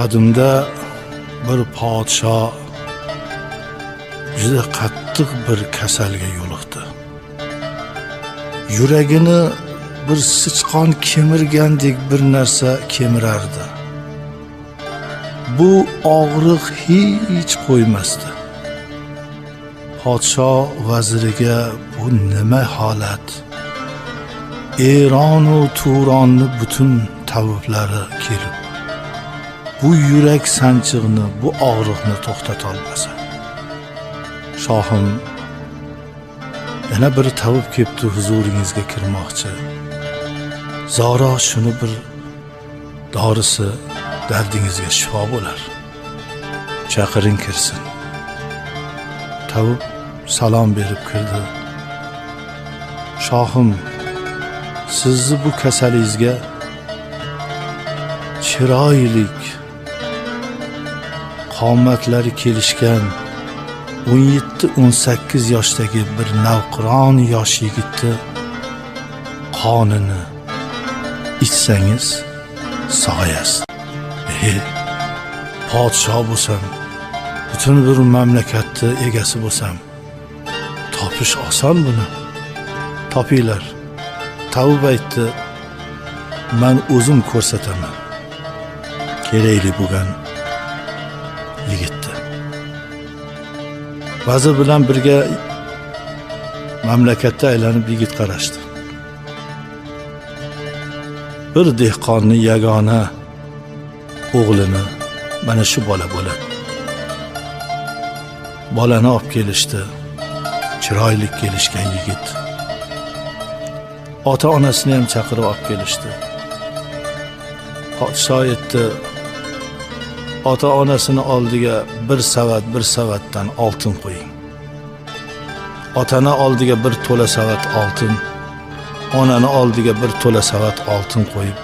Qadimda bir podshoh juda qattiq bir kasalga yo'liqdi. Yuragini bir sichqon kemirgandek bir narsa kemirardi. Bu og'riq hech qo'ymasdi. Podshoh vaziriga bu nima holat? Eron va Turonni butun tabiblari kelib bu yurak sanchig'ini, bu og'riqni to'xtata olmasa. Shohim, yana bir tabib kelibdi, huzuringizga kirmoqchi. Zora shuni bir dorisi dardingizga shifo bo'lar. Chaqiring kirsin. Tabib salom berib kirdi. Shohim, sizni bu kasalingizga chiroylik, qomatlari kelishgan 17-18 yoshdagi bir navqiron yosh yigitni qonini ichsangiz sog'ayasiz. Podshoh bo'lsam, butun bir mamlakatni egasi bo'lsam, topish oson buni. Topinglar. Tabib aytdi, men o'zim ko'rsataman. Kerakli bo'lgan yigitni. Vazir bilan birga mamlakatda aylanib yigit qarashdi. Bir dehqonning yagona o'g'lini mana shu bola bo'ladi. Bolani olib kelishdi. Chiroyli kelishgan yigit. Ota-onasini ham chaqirib olib kelishdi. Podshoh aytdi, ota-onasini oldiga bir savatdan oltin qo'ying. Otani oldiga bir to'la savat oltin, onani oldiga bir to'la savat oltin qo'yib,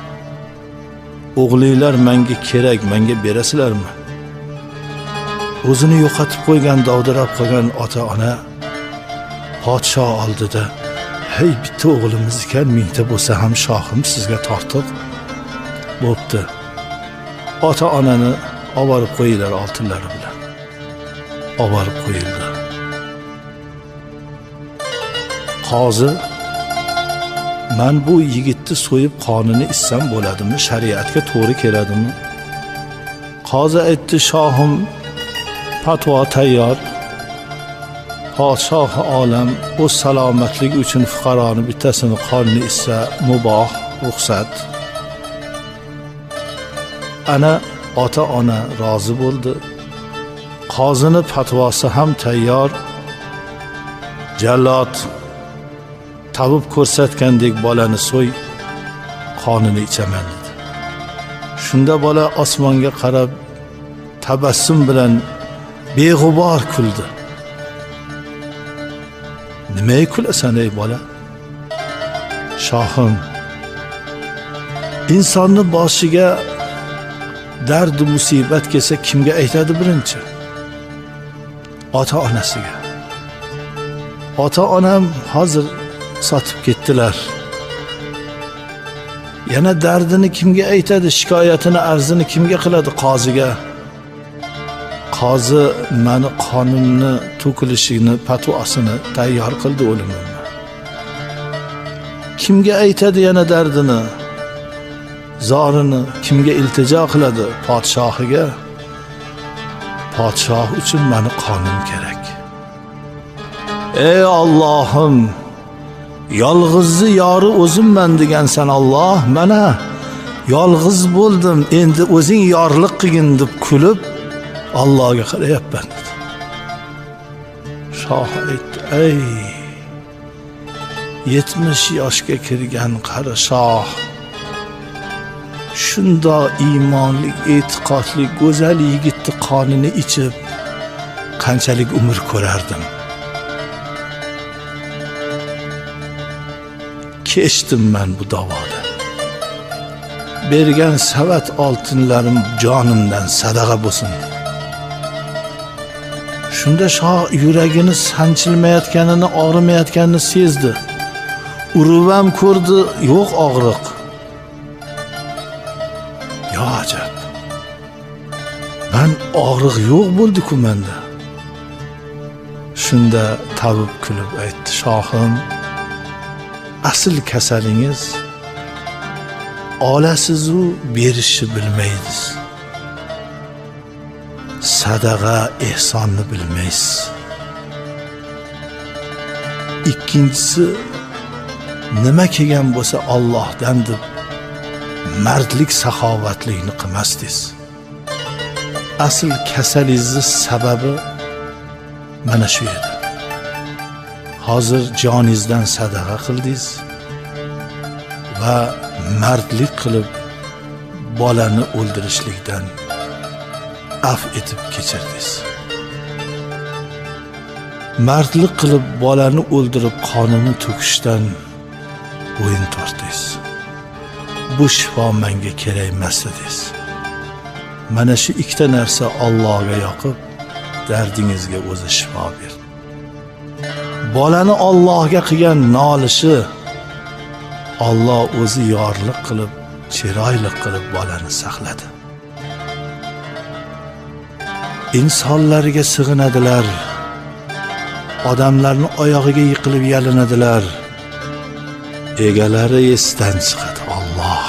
o'g'linglar menga kerak, menga berasizlarmi? O'zini yo'qotib qo'ygan, dovdirab qolgan ota-ona podshoh oldida, hey, bitta o'g'limiz ekan, mingta bo'lsa ham shohim sizga tortiq bo'pti. Ota-onani olib qo'yinglar oltinlari bilan. Olib qo'yildi. Qozi, men bu yigitni so'yib qonini ichsam bo'ladimi? Shariatga to'g'ri keladimi? Qozi aytdi, shohim, fatvo tayyor. Podshoh olam o'z salomatligi uchun fuqaroni bittasini qonini ichsa muboh, ruxsat. Ana ota-ona rozi bo'ldi. Qozini fatvosi ham tayyor. Jallod tabib ko'rsatgandek bolani so'y, qonini ichaman dedi. Shunda bola osmonga qarab tabassum bilan beg'ubor kuldi. Nimaga kulasan ey bola? Shohim, insonni boshiga dard musibat kelsa kimga aytadi birinchi? Ota-onasiga. Ota-onam hozir sotib ketdilar. Yana dardini kimga aytadi? Shikoyatini, arzini kimga qiladi? Qoziga. Qozi meni qonimni to'kilishini, fatvosini tayyor qildi o'limimni. Kimga aytadi yana dardini? Zorini kimga iltijo qiladi? Podshohiga. Podshoh uchun meni qonim kerak. Ey Allohim, yolg'izni yori o'zimman degansan Alloh, mana yolg'iz bo'ldim, endi o'zing yorliq qilgin deb kulib Allohga qarayapman dedi. Shoh aytdi, ey 70 yoshga kirgan qari shoh, shunda iymonli, e'tiqodli, go'zal yigitni qonini ichib qanchalik umr ko'rardim. Kechdim men bu davoda. Bergan savat oltinlarim jonimdan sadaqa bo'lsin. Shunda shoh yuragini sanchilmayotganini, og'rimayotganini sezdi. Uruvam ko'rdi, yo'q og'riq. Yo ajab. man og'riq yo'q bo'ldi-ku menda. Shunda tabib kulib aytdi, shohim, asl kasalingiz olasiz-u berishni bilmaysiz. Sadaqa, ehsonni bilmaysiz. Ikkinchisi, nima kelgan bo'lsa Allohdan deb mardlik, saxovatlikni qilmasdingiz. Asl kasalingizni sababi mana shu edi. Hozir joningizdan sadaqa qildingiz va mardlik qilib bolani o'ldirishlikdan af etib kechirdingiz. Mardlik qilib bolani o'ldirib qonini to'kishdan bo'yin tortdingiz. Bu shifo menga kerak emas dedingiz. Mana shu ikkita narsa Allohga yoqib, dardingizga o'zi shifo berdi. Bolani Allohga qilgan nolishi Alloh o'zi yorliq qilib, chiroyli qilib bolani saqladi. İnsanlarga sig'inadilar. Odamlarni oyog'iga yiqilib yalinadilar. Egalari esdan chiqadi. Alloh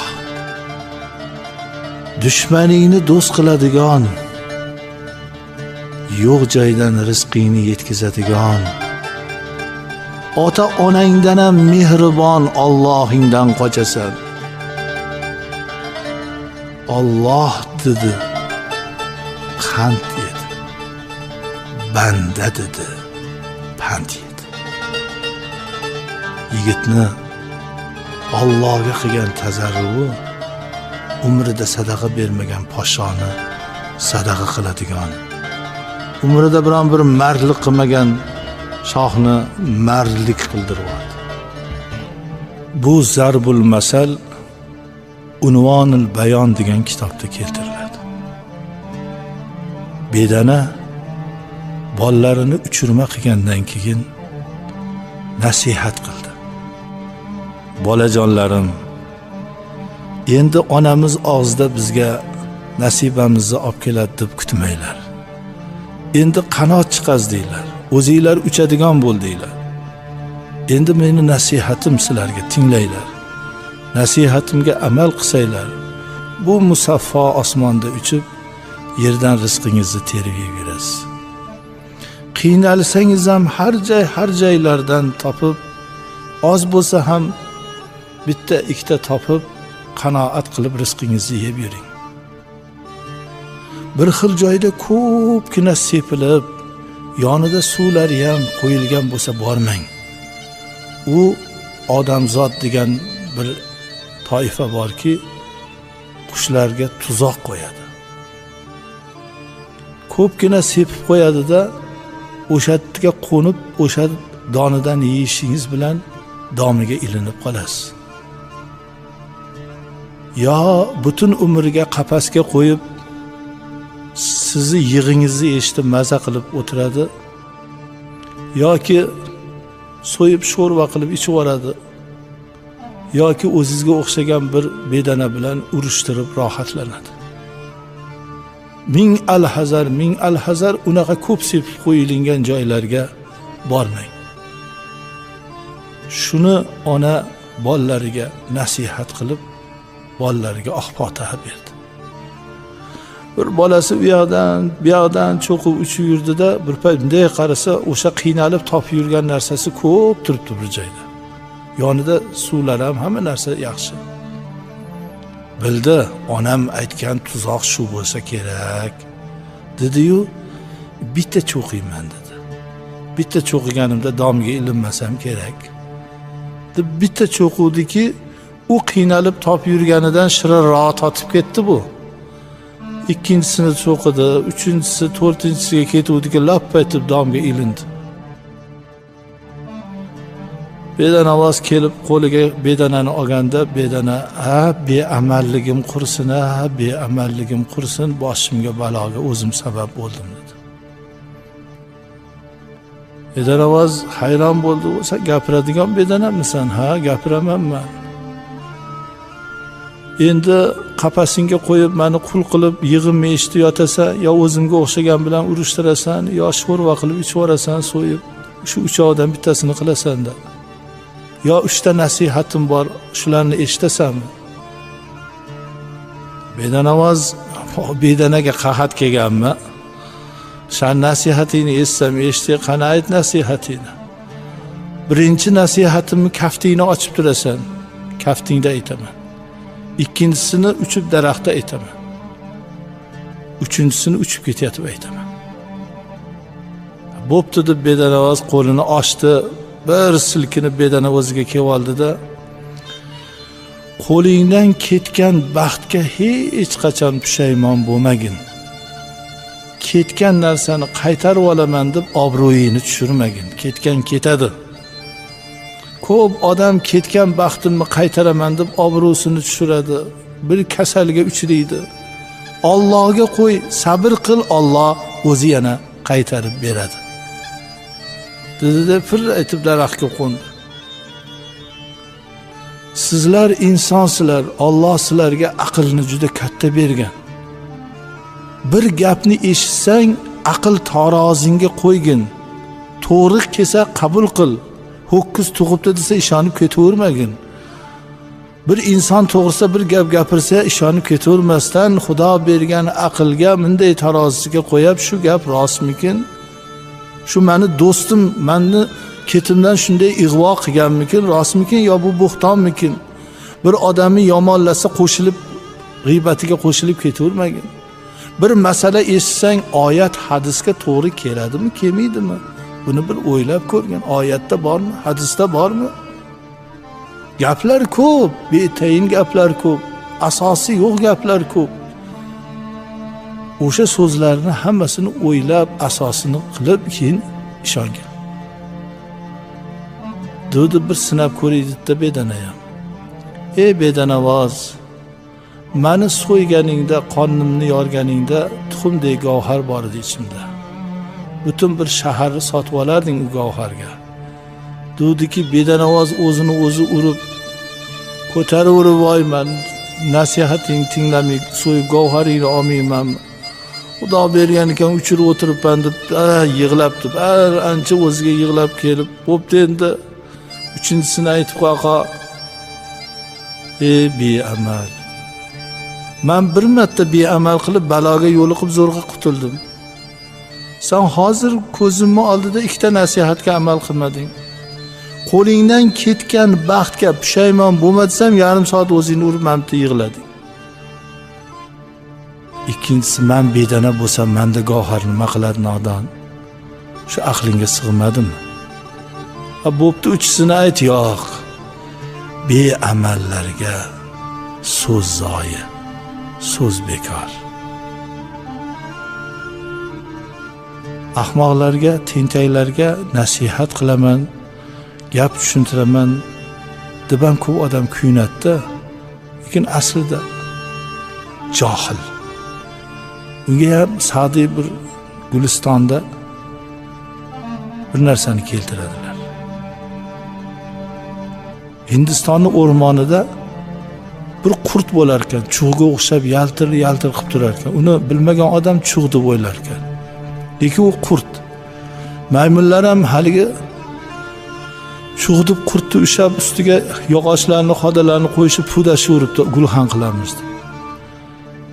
dushmaningni do'st qiladigan, yo'q joydan rizqingni yetkazadigan, ota onangdan ham mehribon Allohingdan qochasan. Alloh dedi, qand yedi. Banda dedi, pand yedi. Yigitni Allohga qilgan tazarruvi umrida sadaqa bermagan poshoni sadaqa qiladigan, umrida biron bir mardlik qilmagan shohni mardlik qildiradi. Bu Zarbul Masal Unvonul Bayon degan kitobda keltiriladi. Bedana bolalarini uchirma qilgandan keyin nasihat qildi. Bolajonlarim, endi onamiz og'zida bizga nasibamizni olib keladi deb kutmanglar. Endi qanot chiqazdinglar, o'zinglar uchadigan bo'ldinglar. Endi meni nasihatim sizlarga tinglanglar. Nasihatimga amal qilsanglar, bu musaffo osmonda uchib, yerdan rizqingizni terib yeyverasiz. Qiynalsangiz ham har joylardan topib, oz bo'lsa ham bitta ikkita topib, qanoat qilib rizqingizni yeb yuring. Bir xil joyda ko'pgina sepilib, yonida suvlari ham qo'yilgan bo'lsa bormang. U odamzod degan bir toifa borki, qushlarga tuzoq qo'yadi. Ko'pgina sepib qo'yadi-da, o'sha yerga qo'nib, o'sha donidan yeyishingiz bilan domiga ilinib qolasiz. Yo butun umriga qafasga qo'yib, sizni yig'ingizni eshitib maza qilib o'tiradi, yoki so'yib sho'rva qilib ichib yuboradi, yoki o'zingizga o'xshagan bir bedana bilan urushtirib rohatlanadi. Ming alhazar unaqa ko'p sepib qo'yilgan joylarga bormang. Shuni ona bolalariga nasihat qilib, bolalariga oq-fotiha berdi. Bir bolasi u yoqdan cho'qib uchib yurdida, bir payt bunday qarasa, o'sha qiynalib topib yurgan narsasi ko'p turibdi bir joyda. Yonida suvlar ham, hamma narsa yaxshi. Bildi, onam aytgan tuzoq shu bo'lsa kerak, dedi-yu, bitta cho'qiyman dedi. Bitta cho'qiganimda domga ilinmasam kerak. Deb bitta cho'quvdiki, u qiynalib topib yurganidan shirinroq totib ketdi bu. Ikkinchisini cho'qidi, uchinchisi, to'rtinchisiga ketuvdiki, lap etib domga ilindi. Bedanavoz kelib qo'liga bedanani olganda, bedana, beamalligim qursin, beamalligim qursin, boshimga baloga o'zim sabab bo'ldim dedi. Bedanavoz hayron bo'ldi, "Sen gapiradigan bedanamisan?" "Ha, gapiramanman." Endi qafasingga qo'yib meni qul qilib yig'im eshitib yotasa, yo o'zimga o'xshagan bilan urushtirasan, yo sho'rva qilib ichib yuborasan, so'yib shu uchoqdan bittasini qilasan-da. Yo 3 ta nasihatim bor, shularni eshitasanmi? Bedanavoz bedanaga qahat kelganmi? Shan nasihatingni eshitsam, eshitay, qani ayt nasihatingni. Birinchi nasihatimni kaftingni ochib turasan, kaftingda aytaman. Ikkinchisini uchib daraxtda aytaman. Uchinchisini uchib ketayotib aytaman. Bo'pti deb bedanavoz qo'lini ochdi, bir silkinib bedana o'ziga kelib oldi-da, qo'lingdan ketgan baxtga hech qachon pushaymon bo'lmagin. Ketgan narsani qaytarib olaman deb obro'yingni tushirmagin. Ketgan ketadi. Ko'p odam ketgan baxtimni qaytaraman deb obro'sini tushiradi, bir kasalga uchraydi. Allohga qo'y, sabr qil, Alloh o'zi yana qaytarib beradi. Dedi-da fir aytib daraxtga qo'ndi. Sizlar insonsizlar, Alloh sizlarga aqlni juda katta bergan. Bir gapni eshitsang, aql tarozingga qo'ygin. To'g'ri kelsa qabul qil. Ho'kiz tug'ibdi desa ishonib ketavermagin. Bir inson to'g'risa bir gap gapirsa ishonib ketavermasdan Xudo bergan aqlga bunday tarozisiga qo'yib, shu gap rostmikin? Shu meni do'stim, meni ketimdan shunday ig'vo qilganmikin, rostmikin yo bu bo'xtonmikin? Bir odamni yomonlasa qo'shilib, g'ibatiga qo'shilib ketavermagin. Bir masala eshitsang, oyat hadisga to'g'ri keladimi, kelmaydimi? Buni bir o'ylab ko'rgin. Oyatda bormi, hadisda bormi? Gaplar ko'p, betayin gaplar ko'p, asosi yo'q gaplar ko'p. O'sha so'zlarni hammasini o'ylab, asosini qilib keyin ishongin. Dedi bir sinab ko'raydi-da bedanayam. Ey bedanavoz, meni so'yganingda, qonimni yorganingda tuxumdek gavhar bor edi ichimda. Butun bir shaharni sotib olarding u gavharga. Dediki bedanavoz o'zini o'zi urib, ko'tarib voy men nasihating tinglamay, so'yib gavharingni olmayman. Xudo bergan ekan uchirib o'tiribman deb yig'lab deb, ancha o'ziga yig'lab kelib, bo'pti endi uchinchisini aytib qo'yqa. Ey beamal. Men bir marta beamal qilib baloga yo'liqib zo'rg'a qutuldim. Sen hozir ko'zimni oldida 2 ta nasihatga amal qilmading. Qo'lingdan ketgan baxtga pushaymon bo'lmasam, yarim soat o'zingni urib mamta yig'lading. Ikkinchisi, men bedana bo'lsam, menda gavhar nima qiladi nodon? Shu aqlingga sig'madimi? Bo'pti, uchisini ayt. Yo'q. Beamallarga so'z zoyi, so'z bekor. Ahmoqlarga, tentaklarga nasihat qilaman, gap tushuntiraman deb ham ko'p odam kuyunadi-da. Lekin aslida johil. Unga ham Sa'diy bir Gulistonda bir narsani keltiradilar. Hindistonning o'rmonida bir qurt bo'lar ekan, chug'ga o'xshab yaltir-yaltir qilib turar ekan. Uni bilmagan odam chug' deb o'ylar ekan. Lekin u qurt. Maymunlar ham haligi chug' deb qurtni ushab ustiga yog'ochlarni, xodalarni qo'yishib pudashib gulxan qilamiz.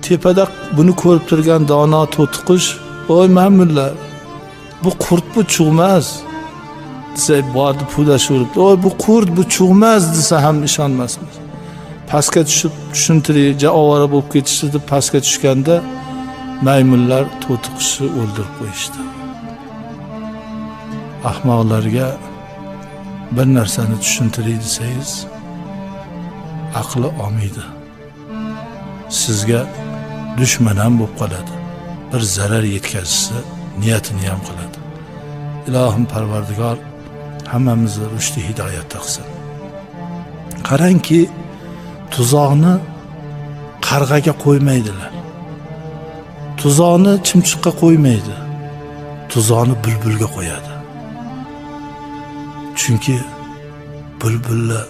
Tepada buni ko'rib turgan dono to'tiqush, "Voy maymunlar, bu qurt, bu chug'mas." desa, bordi pudashib, "Voy bu qurt, bu chug'mas" desa ham ishonmasmiz. Pastga tushib tushuntirib, javora bo'lib ketishdi deb pastga tushganda maymunlar to'tiqushni o'ldirib qo'yishdi. Ahmoqlarga bir narsani tushuntiray desangiz, aqli olmaydi. Sizga dushman ham bo'lib qoladi. Bir zarar yetkazsa, niyatini ham qiladi. Ilohim Parvardigor hammamizni rushdi hidoyatda qilsin. Qarangki, tuzoqni qarg'aga qo'ymaydilar. Tuzoqni chimchiqqa qo'ymaydi. Tuzoqni bulbulga qo'yadi. Chunki bulbullar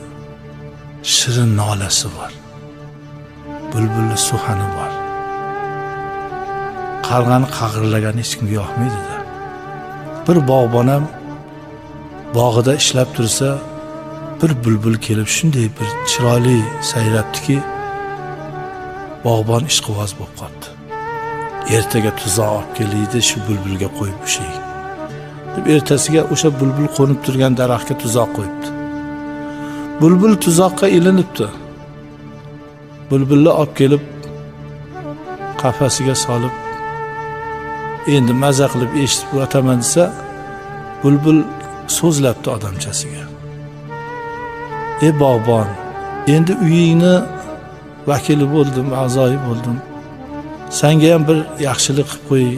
shirin nolasi bor. bulbulli suhani bor. Qarg'ani qag'irlagan hech kimga yoqmaydi-da. Bir bog'bon ham bog'ida ishlab tursa, bir bulbul kelib shunday bir chiroyli sayrabdiki, bog'bon ishqiboz bo'lib qoldi. Ertaga tuzoq olib keldi, shu bulbulga qo'yib ushlaydi deb ertasiga o'sha bulbul qo'nib turgan daraxtga tuzoq qo'yibdi. Bulbul tuzoqqa ilinibdi. Bulbulni olib kelib qafasiga solib, endi maza qilib eshitib o'taman desa, bulbul so'zlabdi odamchasiga. Ey bog'bon, endi uyingni vakili bo'ldim, a'zoyi bo'ldim. Senga ham bir yaxshilik qilib qo'y.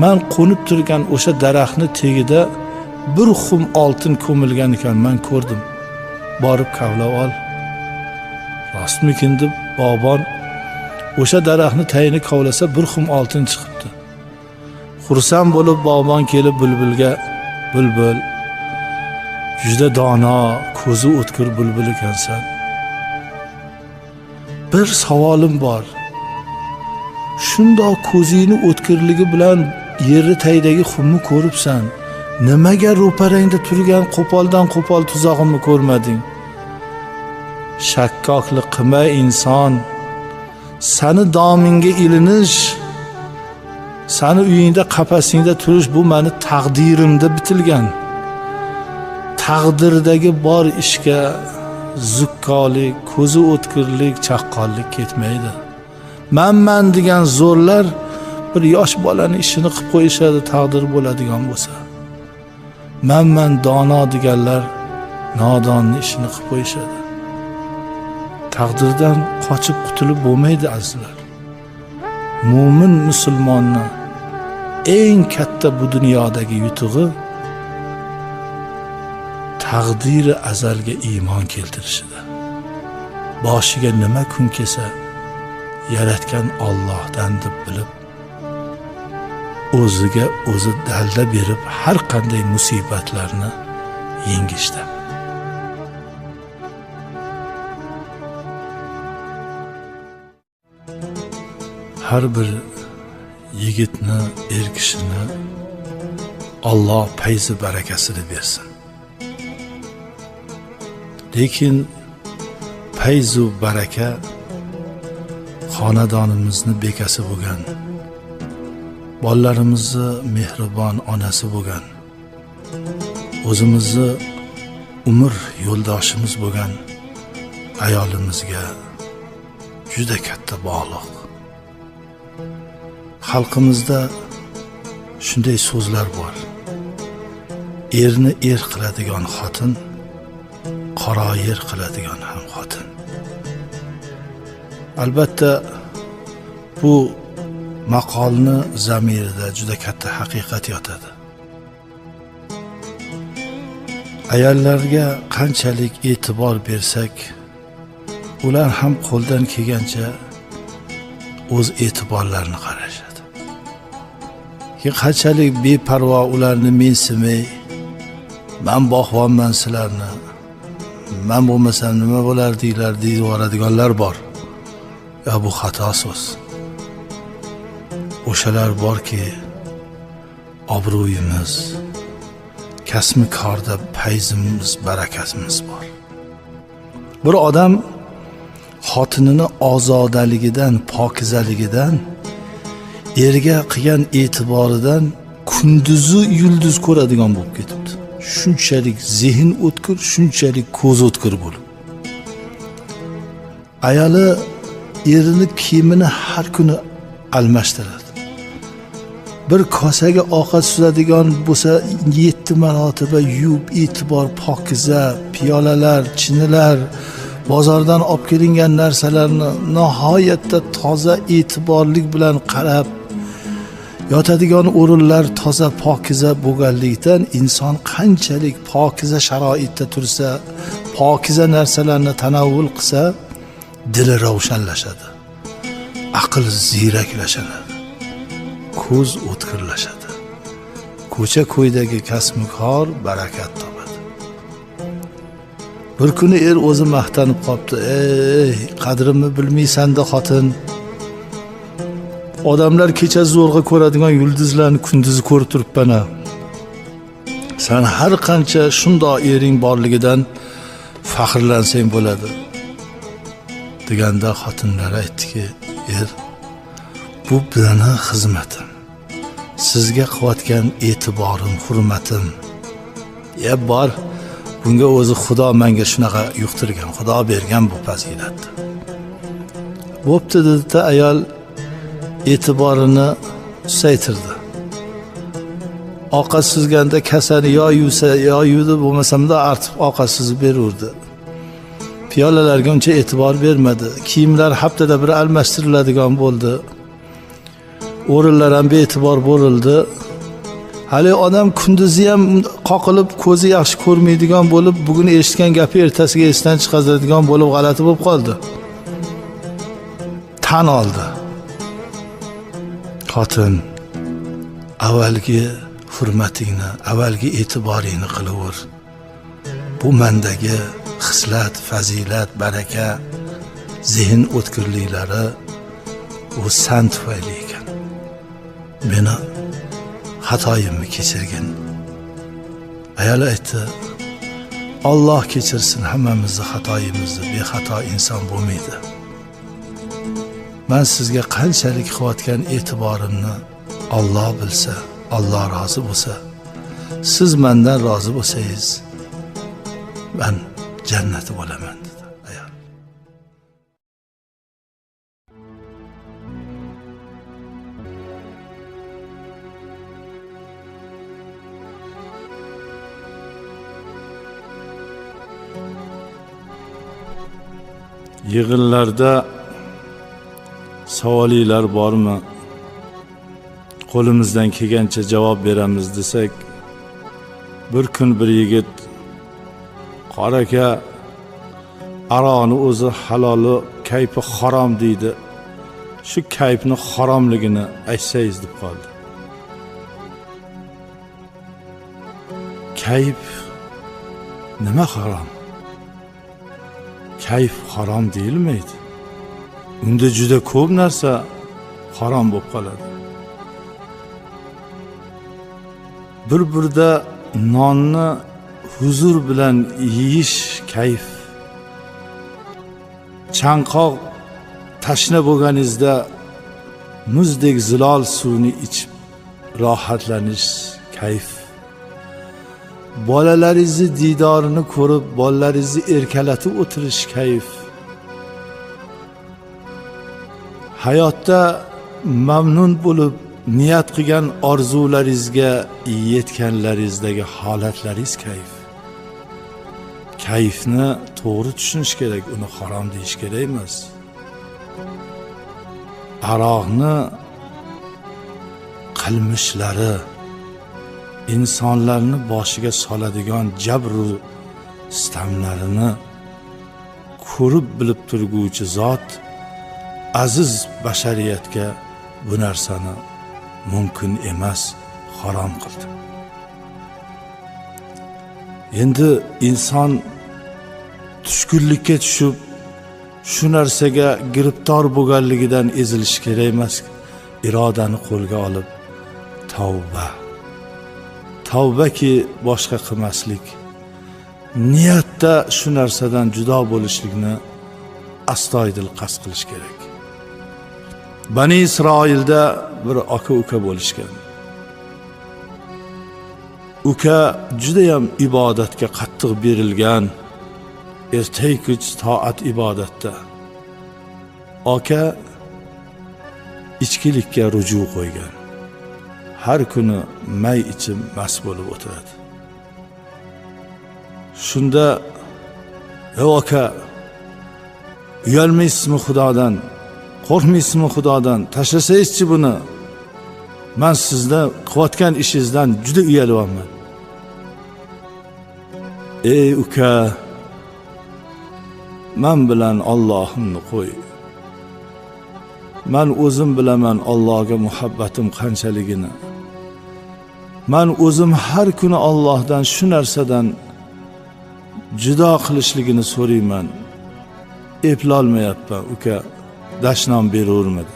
Men qo'nib turgan o'sha daraxtni tagida bir xum oltin ko'milgan ekan, men ko'rdim. Borib kavlab ol. Rostmikin deb bog'bon o'sha daraxtni tagini kavlasa bir xum oltin chiqibdi. Xursand bo'lib bog'bon kelib bulbulga, bulbul, juda dono, ko'zi o'tkir bulbul ekansan. Bir savolim bor. Shundoq ko'zingni o'tkirligi bilan yerni tagidagi xumni ko'ribsan. Nimaga ro'parangda turgan qo'poldan qo'pol tuzog'imni ko'rmading? Shakkoklik qilma inson. Sani domingga ilinish, sani uyingda qafasingda turish bu meni taqdirimda bitilgan. Taqdirdagi bor ishga zukkolik, ko'zi o'tkirlik, chaqqonlik ketmaydi. Men degan zo'rlar bir yosh bolani ishini qilib qo'yishadi, taqdir bo'ladigan bo'lsa. Men dono deganlar nodonni ishini qilib qo'yishadi. Taqdirdan qochib qutulib bo'lmaydi azizlar. Mo'min musulmonni eng katta bu dunyodagi yutug'i taqdiri azalga iymon keltirishida. Boshiga nima kun kelsa, yaratgan Allohdan deb bilib, o'ziga o'zi dalda berib har qanday musibatlarni yengishda. Har bir yigitni, er kishini Alloh fayzi barakasini bersin. Lekin fayzu baraka xonadonimizni bekasi bo'lgan, bolalarimizni mehribon onasi bo'lgan, o'zimizni umr yo'ldoshimiz bo'lgan ayolimizga juda katta bog'liq. Xalqimizda shunday so'zlar bor. Erni er qiladigan xotin, qaro yer qiladigan ham xotin. Albatta bu maqolni zamirida juda katta haqiqat yotadi. Ayollarga qanchalik e'tibor bersak, ular ham qo'ldan kelgancha o'z e'tiborlarini qarashadi. Qanchalik beparvo ularni mensimay, men boqvonman sizlarni, men bo'lmasam nima bo'lardinglar deyib yuboradiganlar bor. Ya bu xato so'z. O'shalar borki, obro'yimiz, kasbi korda fayzimiz, barakatimiz bor. Bir odam xotinini ozodaligidan, pokizaligidan, erga qilgan e'tiboridan kunduzi yulduz ko'radigan bo'lib ketibdi. Shunchalik zehn o'tkir, shunchalik ko'z o'tkir bo'lib. Ayoli erini kiyimini har kuni almashtiradi. Bir kosaga ovqat suzadigan bo'lsa 7 marotaba yuvib, e'tibor, pokiza, piyolalar, chinilar, bozordan olib kelingan narsalarni nihoyatda toza e'tiborlik bilan qarab, yotadigan o'rinlar toza, pokiza bo'lganlikdan inson qanchalik pokiza sharoitda tursa, pokiza narsalarni tanovvul qilsa, dili ravshanlashadi, aql ziyraklashadi, ko'z o'tkirlashadi, ko'cha-ko'ydagi kasb-kor barakat topadi. Bir kuni er o'zi maqtanib qopti. Ey, qadrimni bilmaysan-da xotin. Odamlar kecha zo'rg'a ko'radigan yulduzlarni kunduzi ko'rib turibman-a. Sen har qancha shundoq ering borligidan faxrlansang bo'ladi. Deganda xotinlar aytdiki, er, bu meni xizmatim. Sizga qilayotgan e'tiborim, hurmatim. Bor, bunga o'zi Xudo menga shunaqa yuqtirgan, Xudo bergan bu fazilatni. Bo'pti dedi-da, ayol e'tiborini susaytirdi. Ovqat suzganda kasani yo yuvsa, yo yuvdi, bo'lmasamda artib ovqat suzib berurdi. Piyolalarga uncha e'tibor bermadi. Kiyimlar haftada bir almashtiriladigan bo'ldi. O'rinlar ham bee'tibor bo'lildi. Hali odam kunduzi ham qoqilib, ko'zi yaxshi ko'rmaydigan bo'lib, bugun eshitgan gapi ertasiga esdan chiqazadigan bo'lib g'alati bo'lib qoldi. Tan oldi. Xotin, avvalgi hurmatingni, avvalgi e'tiboringni qilaver. Bu mendagi xislat, fazilat, baraka, zehn o'tkirliklari u san tufayli ekan. Meni xatoyimni kechirgin. Ayol aytdi, Alloh kechirsin hammamizni xatoyimizni, bexato inson bo'lmaydi. Men sizga qanchalik qilayotgan e'tiborimni Alloh bilsa, Alloh rozi bo'lsa, siz mendan rozi bo'lsangiz, men jannati bo'laman dedi ayol. Yig'inlarda savollar bormi? Qo'limizdan kelgancha javob beramiz desak, bir kun bir yigit qora aka aroqni o'zi haloli, kayfi harom deydi. Shu kayfni haromligini aytsangiz deb qoldi. Kayf nima harom? Kayf harom deyilmaydi. Unda juda ko'p narsa harom bo'lib qoladi. Bir-birda nonni huzur bilan yeyish kayf. Chanqoq tashna bo'lganingizda muzdek zilol suvni ichib rohatlanish kayf. Bolalaringizni didorini ko'rib, bolalaringizni erkalatib o'tirish kayf. Hayotda mamnun bo'lib, niyat qilgan orzularingizga yetganlaringizdagi holatlaringiz kayf. Kayfni to'g'ri tushunish kerak, uni harom deyish kerak emas. Aroqni qilmishlari insonlarni boshiga soladigan jabru sitamlarini ko'rib bilib turguvchi zot aziz bashariyatga bu narsani mumkin emas, harom qildi. Endi inson tushkunlikka tushib, shu narsaga giribtor bo'lganligidan ezilish kerak emas. Irodani qo'lga olib tavbaki boshqa qilmaslik. Niyatda shu narsadan judo bo'lishlikni astoydil qasd qilish kerak. Bani Isroilda bir aka-uka bo'lishgan. Uka juda ham ibodatga qattiq berilgan, ertak-kech toat ibodatda. Aka ichkilikka ruju qo'ygan. Har kuni may ichib mast bo'lib o'tiradi. Shunda, "Ey aka, uyalmaysizmi Xudodan? Qo'rqmaysizmi Xudodan? Tashlasangizchi buni. Men sizda qilayotgan ishingizdan juda uyalyapman." "Ey uka, men bilan Allohimni qo'y. Men o'zim bilaman Allohga muhabbatim qanchaligini. Men o'zim har kuni Allohdan shu narsadan judo qilishligini so'rayman. Eplolmayapman, uka, dashnom beravermadi.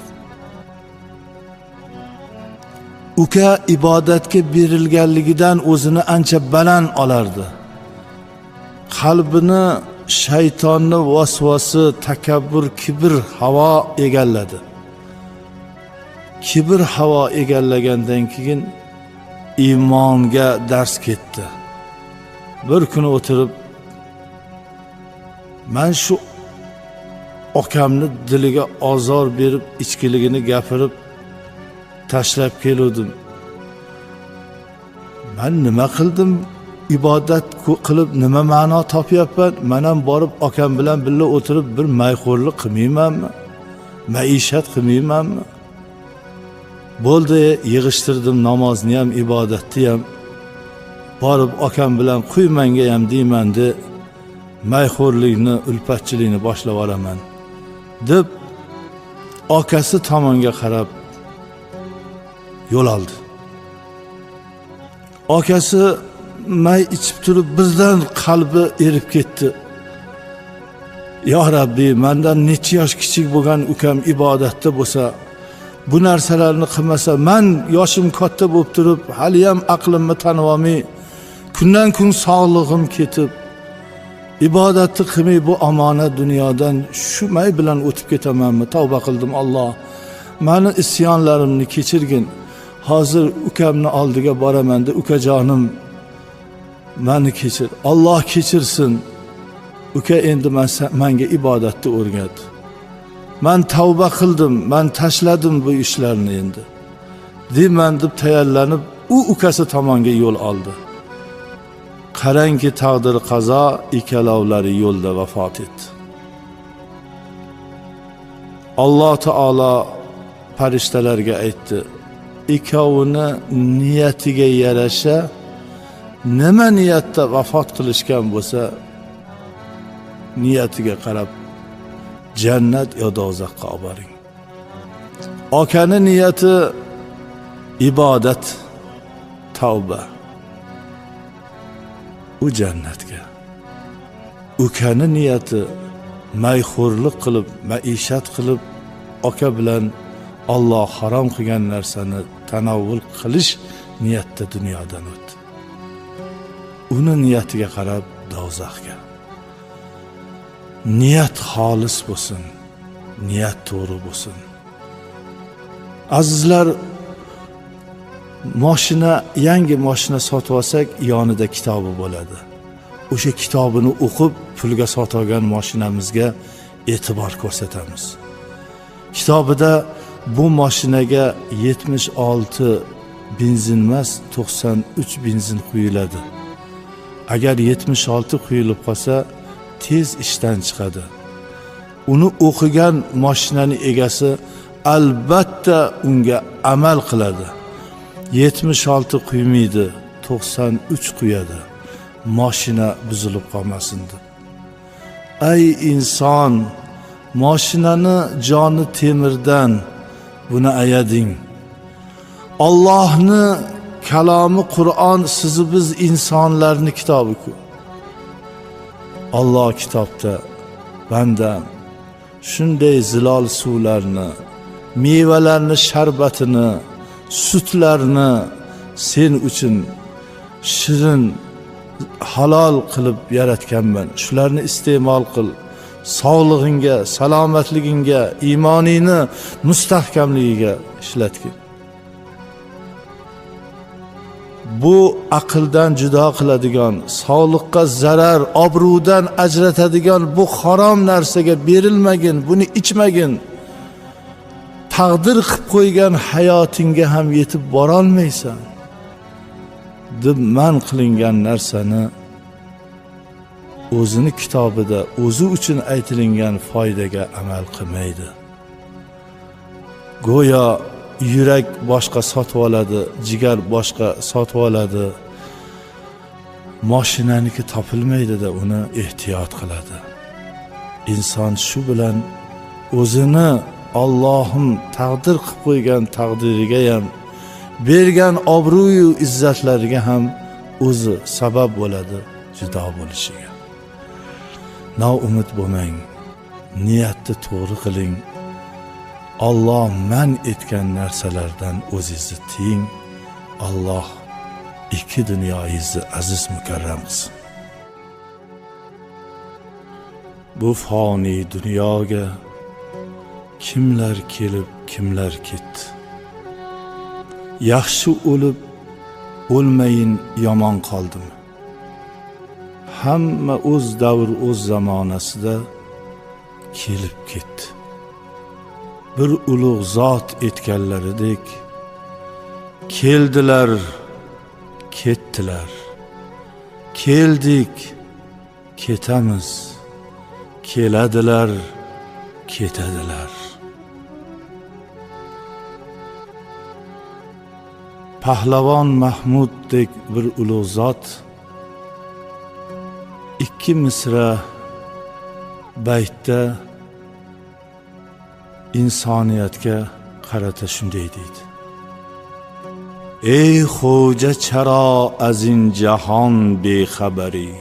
Uka ibodatga berilganligidan o'zini ancha baland olardi. Qalbini shaytonni vasvasi, takabbur, kibr havo egalladi. Kibr havo egallagandan keyin imonga dars ketdi. Bir kuni o'tirib, men shu okamni diliga ozor berib, ichkiligini gapirib tashlab keldim. Men nima qildim? Ibodat qilib nima ma'no topyapman? Men ham borib akam bilan birga o'tirib bir mayxo'rlik qilmaymanmi? Maishat qilmaymanmi? Bo'ldi, yig'ishtirdim namozni ham, ibodatni ham. Borib akam bilan qo'ymanga ham deyman de, mayxo'rlikni, ulfatchilikni boshlab olaman deb akasi tomonga qarab yo'l oldi. Akasi may ichib turib birdan qalbi erib ketdi. Ya Rabbi, mendan necha yosh kichik bo'lgan ukam ibodatda bo'lsa, bu narsalarni qilmasa, men yoshim katta bo'lib turib, hali ham aqlimni tanib olmay, kundan kun sog'lig'im ketib, ibodatni qilmay bu omonat dunyodan shu may bilan o'tib ketamanmi? Tavba qildim, Alloh, meni isyonlarimni kechirgin. Hozir ukamni oldiga boraman de, ukajonim, meni kechir. Alloh kechirsin. Uka, endi menga ibodatni o'rgat. Men tavba qildim, men tashladim bu ishlarni endi. Deyman deb tayyorlanib, u ukasi tomonga yo'l oldi. Qarangki, taqdir qazo, ikkalovlari yo'lda vafot etdi. Alloh taolo farishtalarga aytdi, ikkovini niyatiga yarasha nima niyatda vafot qilishgan bo'lsa, niyatiga qarab jannat yo do'zaxga olib boring. Akani niyati ibodat, tavba, u jannatga. Ukani niyati mayxo'rlik qilib, maishat qilib, aka bilan Alloh harom qilgan narsani tanovvul qilish niyatda dunyodan o'tdi. Uni niyatiga qarab do'zaxga. Niyat xolis bo'lsin, niyat to'g'ri bo'lsin. Azizlar, yangi mashina sotib olsak, yonida kitobi bo'ladi. O'sha kitobini o'qib, pulga sotib olgan mashinamizga e'tibor ko'rsatamiz. Kitobida bu mashinaga 76 benzin emas, 93 benzin quyiladi. Agar 76 quyilib qolsa, tez ishdan chiqadi. Uni o'qigan mashinaning egasi albatta unga amal qiladi. 76 quymaydi, 93 quyadi. Mashina buzilib qolmasin deb. Ey inson, mashinani joni temirdan, buni ayading. Allohni kalomi Qur'on sizni biz insonlarning kitobi-ku. Alloh kitobda bandam shunday zilol suvlarni, mevalarni sharbatini, sutlarni sen uchun shirin, halol qilib yaratganman. Shularni iste'mol qil. Sog'lig'ingga, salomatligingga, iymoningni mustahkamligiga ishlatgin. Bu aqldan judo qiladigan, sog'liqqa zarar, obro'dan ajratadigan bu harom narsaga berilmagin, buni ichmagin. Taqdir qilib qo'ygan hayotingga ham yetib bora olmaysan deb man qilingan narsani o'zini kitobida o'zi uchun aytilingan foydaga amal qilmaydi. Go'yo yurak boshqa sotib oladi, jigar boshqa sotib oladi. Mashinaniki topilmaydi-da, uni ehtiyot qiladi. Inson shu bilan o'zini Allohim taqdir qilib qo'ygan taqdiriga ham, bergan obro'yu izzatlariga ham o'zi sabab bo'ladi judo bo'lishiga. noumid bo'lmang, niyatni to'g'ri qiling. Alloh man etgan narsalardan o'zingizni tiying. Alloh ikki dunyoyingizni aziz mukarram qilsin. Bu fani dunyoga kimlar kelib, kimlar ketdi. Yaxshi o'lib, o'lmayin yomon qoldimi? Hamma o'z davr, o'z zamonasida kelib ketdi. Bir ulug' zot etganlaridek keldilar, ketdilar. Keldik, ketamiz. Keladilar, ketadilar. Pahlavon Mahmuddek bir ulug' zot ikki misra baytda insoniyatga qarata shunday deydi: ey xo'ja, charo azin jahon bexabari,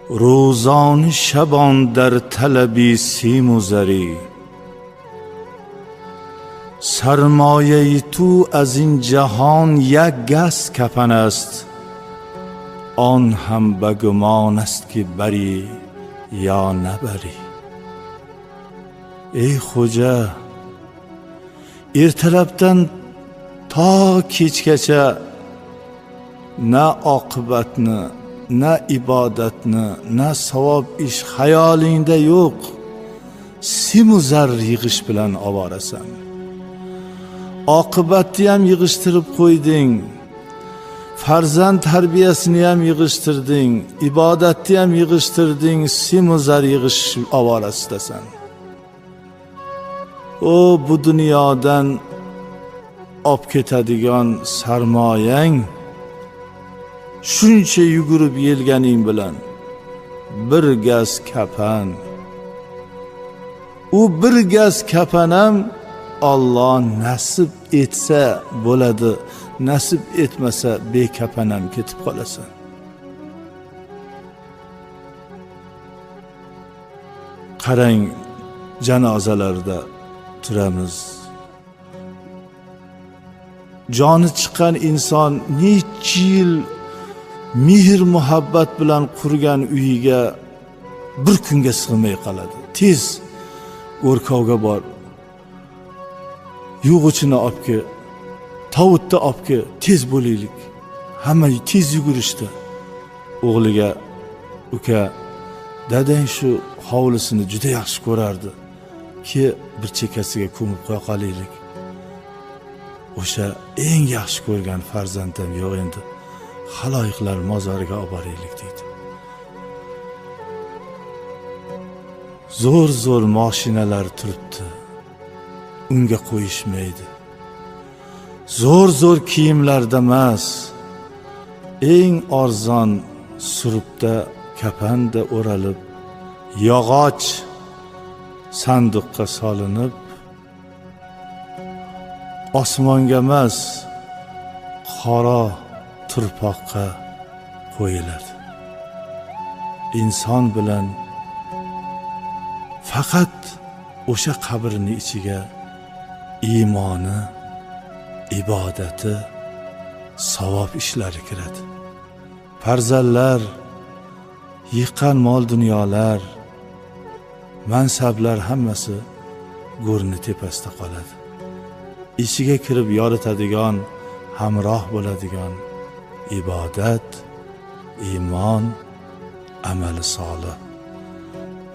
روزان شبان در طلبی سیم و زری. سرمایه تو از این جهان یک گس کفن است، آن هم به گمان است که بری یا نبری. ey xo'ja, ertalabdan to kechgacha na oqibatni, na ibodatni, na savob ish xayolingda yo'q. Simu zar yig'ish bilan ovorasan. Oqibatni ham yig'ishtirib qo'yding. Farzand tarbiyasini ham yig'ishtirding, ibodatni ham yig'ishtirding, simu zar yig'ish ovorasidasan. O bu dunyodan olib ketadigan sarmoyang shuncha yugurib yelganing bilan bir gaz kapan. U bir gaz kapan ham Alloh nasib etsa bo'ladi, nasib etmasa bekapan ham ketib qolasan. Qarang, janozalarda turamiz. Joni chiqqan inson necha yil mehr muhabbat bilan qurgan uyiga bir kunga sig'may qoladi. Tez o'rkovga bor, yog'ochini olib kel, tovutni olib kel, tez bo'laylik. Hamma tez yugurishdi. O'g'liga: uka, dadang shu hovlisini juda yaxshi ko'rardi, ki bir chekkasiga ko'mib qo'ya qolaylik. O'sha eng yaxshi ko'rgan farzandim yo'q endi, xaloyiqlar mozoriga olib boraylik deydi. Zo'r mashinalar turibdi, unga qo'yishmaydi. Zo'r kiyimlarda emas, eng arzon surubda, kafanda o'ralib, yog'och sanduqqa solinib, osmonga emas, qora turpoqqa qo'yiladi. Inson bilan faqat o'sha qabrni ichiga iymoni, ibodati, savob ishlari kiradi. Farzandlar, yiqqan mol dunyolar, mansablar hammasi go'rni tepasida qoladi. Ichiga kirib yoritadigan, hamroh bo'ladigan ibodat, iymon, amali solih.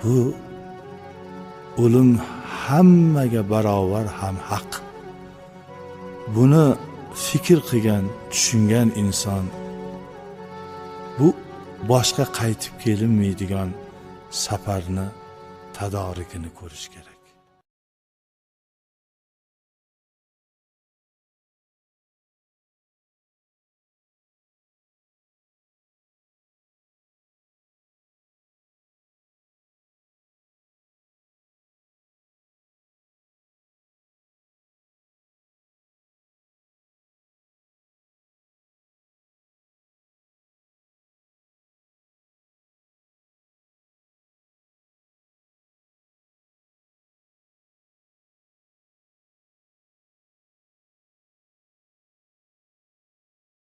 Bu o'lim hammaga barobar ham haq. Buni fikr qilgan, tushungan inson bu boshqa qaytib kelinmaydigan safarni tadorigini ko'rish kerak.